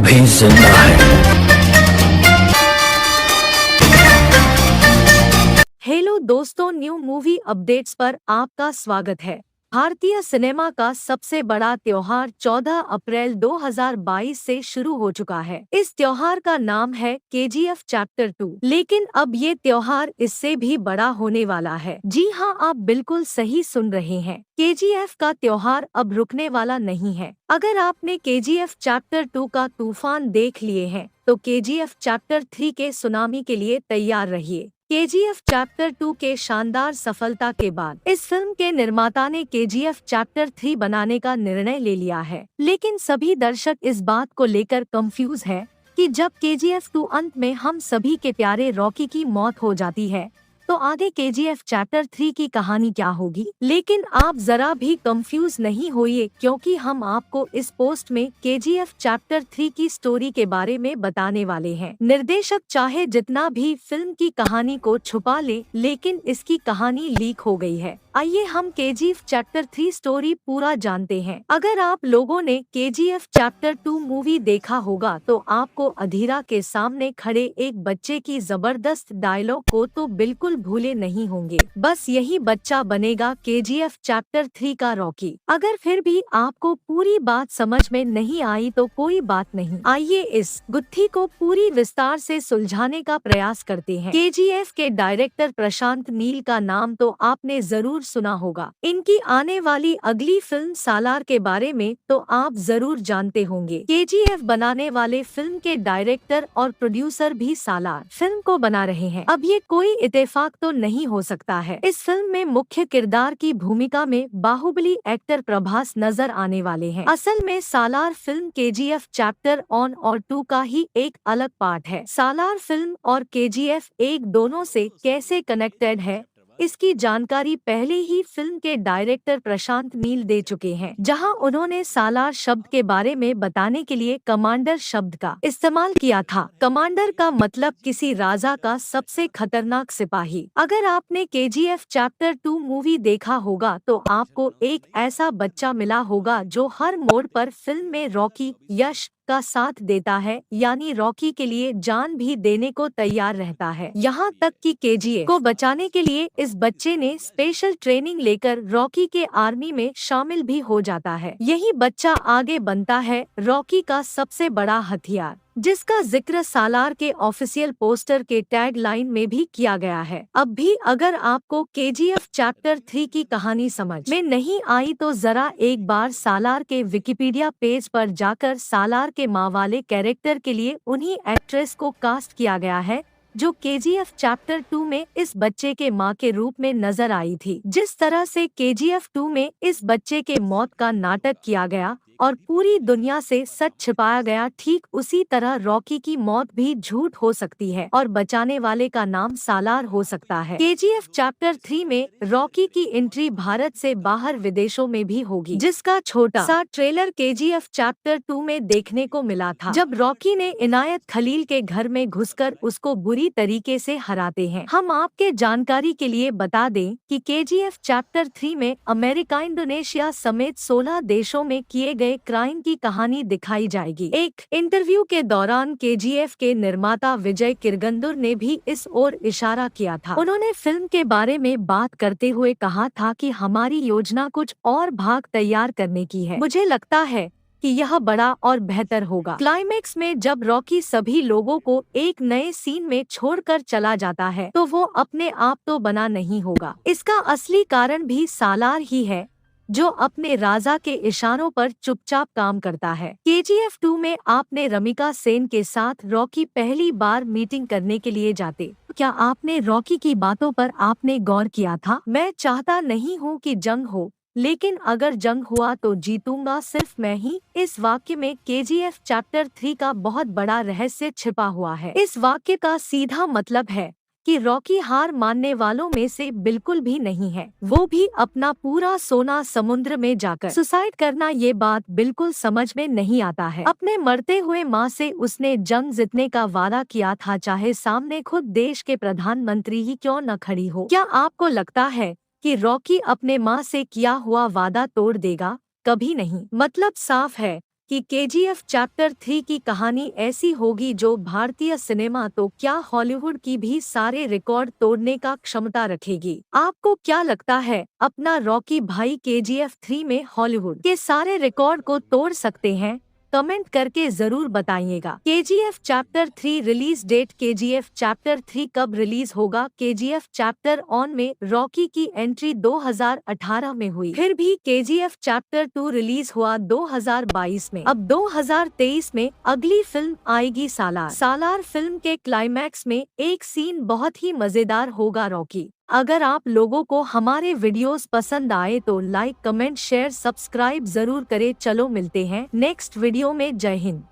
भी जिंदा है। हेलो दोस्तों, न्यू मूवी अपडेट्स पर आपका स्वागत है। भारतीय सिनेमा का सबसे बड़ा त्योहार 14 अप्रैल 2022 से शुरू हो चुका है। इस त्योहार का नाम है केजीएफ चैप्टर 2, लेकिन अब ये त्योहार इससे भी बड़ा होने वाला है। जी हाँ, आप बिल्कुल सही सुन रहे हैं। केजीएफ का त्योहार अब रुकने वाला नहीं है। अगर आपने केजीएफ चैप्टर 2 का तूफान देख लिए हैं, तो केजीएफ चैप्टर 3 के सुनामी के लिए तैयार रहिए। केजीएफ चैप्टर 2 के शानदार सफलता के बाद इस फिल्म के निर्माता ने केजीएफ चैप्टर 3 बनाने का निर्णय ले लिया है, लेकिन सभी दर्शक इस बात को लेकर कंफ्यूज है कि जब केजीएफ 2 अंत में हम सभी के प्यारे रॉकी की मौत हो जाती है, तो आगे केजीएफ चैप्टर 3 की कहानी क्या होगी। लेकिन आप जरा भी कंफ्यूज नहीं होइए, क्योंकि हम आपको इस पोस्ट में केजीएफ चैप्टर 3 की स्टोरी के बारे में बताने वाले हैं। निर्देशक चाहे जितना भी फिल्म की कहानी को छुपा ले, लेकिन इसकी कहानी लीक हो गई है। आइए हम केजीएफ चैप्टर 3 स्टोरी पूरा जानते हैं। अगर आप लोगों ने केजीएफ चैप्टर 2 मूवी देखा होगा, तो आपको अधीरा के सामने खड़े एक बच्चे की जबरदस्त डायलॉग को तो बिल्कुल भूले नहीं होंगे। बस यही बच्चा बनेगा केजीएफ चैप्टर 3 का रॉकी। अगर फिर भी आपको पूरी बात समझ में नहीं आई तो कोई बात नहीं, आइए इस गुत्थी को पूरी विस्तार से सुलझाने का प्रयास करते हैं। केजीएफ के डायरेक्टर प्रशांत नील का नाम तो आपने जरूर सुना होगा। इनकी आने वाली अगली फिल्म सालार के बारे में तो आप जरूर जानते होंगे। केजीएफ बनाने वाले फिल्म के डायरेक्टर और प्रोड्यूसर भी सालार फिल्म को बना रहे हैं। अब ये कोई इत्तेफाक तो नहीं हो सकता है। इस फिल्म में मुख्य किरदार की भूमिका में बाहुबली एक्टर प्रभास नजर आने वाले हैं। असल में सालार फिल्म केजीएफ चैप्टर 1 और 2 का ही एक अलग पार्ट है। सालार फिल्म और केजीएफ एक दोनों से कैसे कनेक्टेड है, इसकी जानकारी पहले ही फिल्म के डायरेक्टर प्रशांत नील दे चुके हैं, जहां उन्होंने सालार शब्द के बारे में बताने के लिए कमांडर शब्द का इस्तेमाल किया था। कमांडर का मतलब किसी राजा का सबसे खतरनाक सिपाही। अगर आपने केजीएफ चैप्टर 2 मूवी देखा होगा, तो आपको एक ऐसा बच्चा मिला होगा जो हर मोड़ पर फिल्म में रॉकी यश का साथ देता है, यानी रॉकी के लिए जान भी देने को तैयार रहता है। यहाँ तक कि केजीएफ को बचाने के लिए इस बच्चे ने स्पेशल ट्रेनिंग लेकर रॉकी के आर्मी में शामिल भी हो जाता है। यही बच्चा आगे बनता है रॉकी का सबसे बड़ा हथियार, जिसका जिक्र सालार के ऑफिशियल पोस्टर के टैग लाइन में भी किया गया है। अब भी अगर आपको केजीएफ चैप्टर 3 की कहानी समझ में नहीं आई, तो जरा एक बार सालार के विकिपीडिया पेज पर जाकर सालार के माँ वाले कैरेक्टर के लिए उन्हीं एक्ट्रेस को कास्ट किया गया है जो केजीएफ चैप्टर 2 में इस बच्चे के माँ के रूप में नजर आई थी। जिस तरह से केजीएफ 2 में इस बच्चे के मौत का नाटक किया गया और पूरी दुनिया से सच छिपाया गया, ठीक उसी तरह रॉकी की मौत भी झूठ हो सकती है और बचाने वाले का नाम सालार हो सकता है। केजीएफ चैप्टर 3 में रॉकी की एंट्री भारत से बाहर विदेशों में भी होगी, जिसका छोटा सा ट्रेलर केजीएफ चैप्टर 2 में देखने को मिला था, जब रॉकी ने इनायत खलील के घर में घुसकर उसको बुरी तरीके से हराते हैं। हम आपके जानकारी के लिए बता दें कि केजीएफ चैप्टर 3 में अमेरिका, इंडोनेशिया समेत 16 देशों में किए गए क्राइम की कहानी दिखाई जाएगी। एक इंटरव्यू के दौरान केजीएफ के निर्माता विजय किरगंदुर ने भी इस ओर इशारा किया था। उन्होंने फिल्म के बारे में बात करते हुए कहा था कि हमारी योजना कुछ और भाग तैयार करने की है। मुझे लगता है कि यह बड़ा और बेहतर होगा। क्लाइमेक्स में जब रॉकी सभी लोगों को एक नए सीन में छोड़कर चला जाता है, तो वो अपने आप तो बना नहीं होगा। इसका असली कारण भी सालार ही है, जो अपने राजा के इशारों पर चुपचाप काम करता है। केजीएफ 2 में आपने रमिका सेन के साथ रॉकी पहली बार मीटिंग करने के लिए जाते, क्या आपने रॉकी की बातों पर आपने गौर किया था? मैं चाहता नहीं हूँ कि जंग हो, लेकिन अगर जंग हुआ तो जीतूंगा सिर्फ मैं ही। इस वाक्य में केजीएफ चैप्टर 3 का बहुत बड़ा रहस्य छिपा हुआ है। इस वाक्य का सीधा मतलब है कि रॉकी हार मानने वालों में से बिल्कुल भी नहीं है। वो भी अपना पूरा सोना समुद्र में जाकर सुसाइड करना, ये बात बिल्कुल समझ में नहीं आता है। अपने मरते हुए माँ से उसने जंग जीतने का वादा किया था, चाहे सामने खुद देश के प्रधानमंत्री ही क्यों न खड़ी हो। क्या आपको लगता है कि रॉकी अपने माँ से किया हुआ वादा तोड़ देगा? कभी नहीं। मतलब साफ है कि केजीएफ चैप्टर 3 की कहानी ऐसी होगी जो भारतीय सिनेमा तो क्या हॉलीवुड की भी सारे रिकॉर्ड तोड़ने का क्षमता रखेगी। आपको क्या लगता है, अपना रॉकी भाई केजीएफ 3 में हॉलीवुड के सारे रिकॉर्ड को तोड़ सकते हैं? कमेंट करके जरूर बताइएगा। KGF chapter 3 release date. KGF chapter 3 कब रिलीज होगा? केजीएफ चैप्टर ऑन में रॉकी की एंट्री 2018 में हुई, फिर भी केजीएफ चैप्टर 2 रिलीज हुआ 2022 में। अब 2023 में अगली फिल्म आएगी सालार। सालार फिल्म के क्लाइमैक्स में एक सीन बहुत ही मजेदार होगा। रॉकी, अगर आप लोगों को हमारे वीडियोस पसंद आए तो लाइक, कमेंट, शेयर, सब्सक्राइब जरूर करें। चलो मिलते हैं नेक्स्ट वीडियो में। जय हिंद।